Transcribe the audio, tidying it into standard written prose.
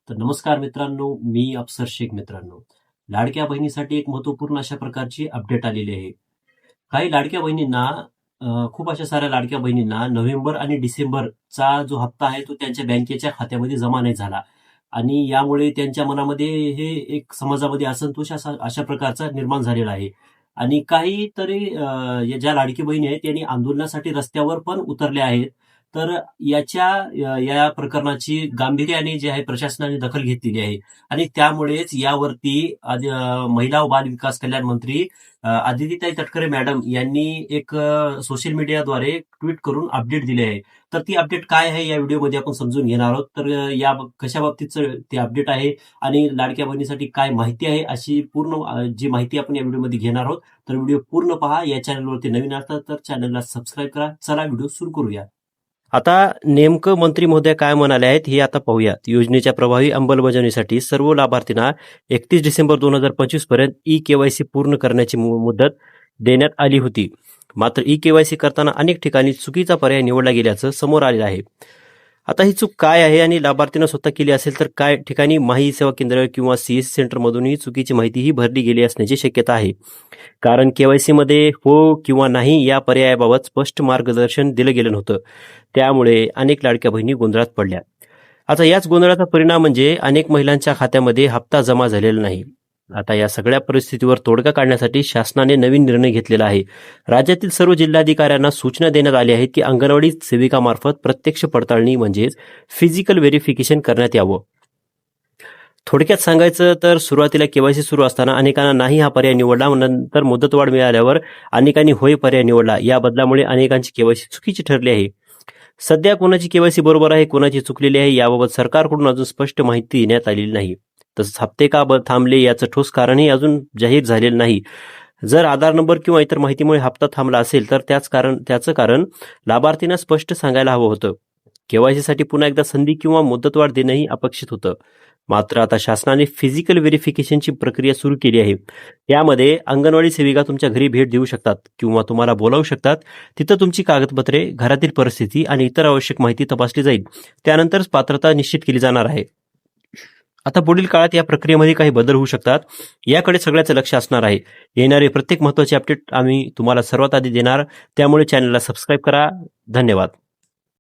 तर नमस्कार मित्रांनो, मी अफसर शेख मित्रांनो. लाडक्या बहिणीसाठी एक महत्त्वपूर्ण अशा प्रकारची अपडेट आलेली आहे. काही लाडक्या बहिणींना खूप अशा साऱ्या लाडक्या बहिणींना नोव्हेंबर आणि डिसेंबरचा जो हप्ता आहे तो त्यांच्या बँकेच्या खात्यामध्ये जमा नाही झाला आणि यामुळे त्यांच्या मनामध्ये हे एक समाजामध्ये असंतोष अशा प्रकारचा निर्माण झालेला आहे. आणि काही तरी ज्या लाडकी बहिणी आहेत त्यांनी आंदोलनासाठी रस्त्यावर पण उतरल्या आहेत. तर या प्रकरणाची गांभीर्याने जे आहे प्रशासनाने दखल घेतलेली आहे आणि त्यामुळेच यावरती महिला व बाल विकास कल्याण मंत्री आदितीताई तटकरे मॅडम यांनी एक सोशल मीडियाद्वारे ट्विट करून अपडेट दिले आहे. तर ती अपडेट काय आहे या व्हिडिओमध्ये आपण समजून घेणार आहोत. तर या कशा बाबतीचं ते अपडेट आहे आणि लाडक्या बहिणीसाठी काय माहिती आहे अशी पूर्ण जी माहिती आपण या व्हिडिओमध्ये घेणार आहोत. तर व्हिडिओ पूर्ण पहा. या चॅनलवरती नवीन असतात तर चॅनलला सबस्क्राईब करा. चला व्हिडिओ सुरू करूया. आता नेमकं मंत्री महोदय काय म्हणाले आहेत हे आता पाहूयात. योजनेच्या प्रभावी अंमलबजावणीसाठी सर्व लाभार्थींना 31 डिसेंबर 2025 पर्यंत ई-केवायसी पूर्ण करण्याची मुदत देण्यात आली होती. मात्र ई-केवायसी करताना अनेक ठिकाणी चुकीचा पर्याय निवडला गेल्याचं समोर आलेलं आहे. आता ही चूक काय आहे आणि लाभार्थीनं स्वतः केली असेल तर काय ठिकाणी माही सेवा केंद्र किंवा सीएससी सेंटरमधूनही चुकीची माहितीही भरली गेली असण्याची शक्यता आहे. कारण केवायसीमध्ये हो किंवा नाही या पर्यायाबाबत स्पष्ट मार्गदर्शन दिलं गेलं नव्हतं. त्यामुळे अनेक लाडक्या बहिणी गोंधळात पडल्या. आता याच गोंधळाचा परिणाम म्हणजे अनेक महिलांच्या खात्यामध्ये हप्ता जमा झालेला नाही. आता या सगळ्या परिस्थितीवर तोडगा काढण्यासाठी शासनाने नवीन निर्णय घेतलेला आहे. राज्यातील सर्व जिल्हाधिकाऱ्यांना सूचना देण्यात आली आहेत की अंगणवाडी सेविकामार्फत प्रत्यक्ष पडताळणी म्हणजेच फिजिकल व्हेरिफिकेशन करण्यात यावं. थोडक्यात सांगायचं तर सुरुवातीला केवायसी सुरू असताना अनेकांना नाही हा पर्याय निवडला, नंतर मुदतवाढ मिळाल्यावर अनेकांनी होय पर्याय निवडला. या बदलामुळे अनेकांची केवायसी चुकीची ठरली आहे. सध्या कोणाची केवायसी बरोबर आहे, कोणाची चुकलेली आहे याबाबत सरकारकडून अजून स्पष्ट माहिती देण्यात आलेली नाही. तसंच हप्ते का थांबले याचं ठोस कारणही अजून जाहीर झालेलं नाही. जर आधार नंबर किंवा इतर माहितीमुळे हप्ता थांबला असेल तर त्याचं कारण लाभार्थींना स्पष्ट सांगायला हवं होतं. केवायसीसाठी पुन्हा एकदा संधी किंवा मुदतवाढ देणंही अपेक्षित होतं. मात्र आता शासनाने फिजिकल व्हेरिफिकेशनची प्रक्रिया सुरू केली आहे. यामध्ये अंगणवाडी सेविका तुमच्या घरी भेट देऊ शकतात किंवा तुम्हाला बोलावू शकतात. तिथं तुमची कागदपत्रे, घरातील परिस्थिती आणि इतर आवश्यक माहिती तपासली जाईल. त्यानंतरच पात्रता निश्चित केली जाणार आहे. आता पुढील काळात या प्रक्रियेमध्ये काही बदल होऊ शकतात. याकडे सगळ्याचं लक्ष असणार आहे. येणारे प्रत्येक महत्त्वाचे अपडेट आम्ही तुम्हाला सर्वात आधी देणार. त्यामुळे चॅनलला सबस्क्राईब करा. धन्यवाद.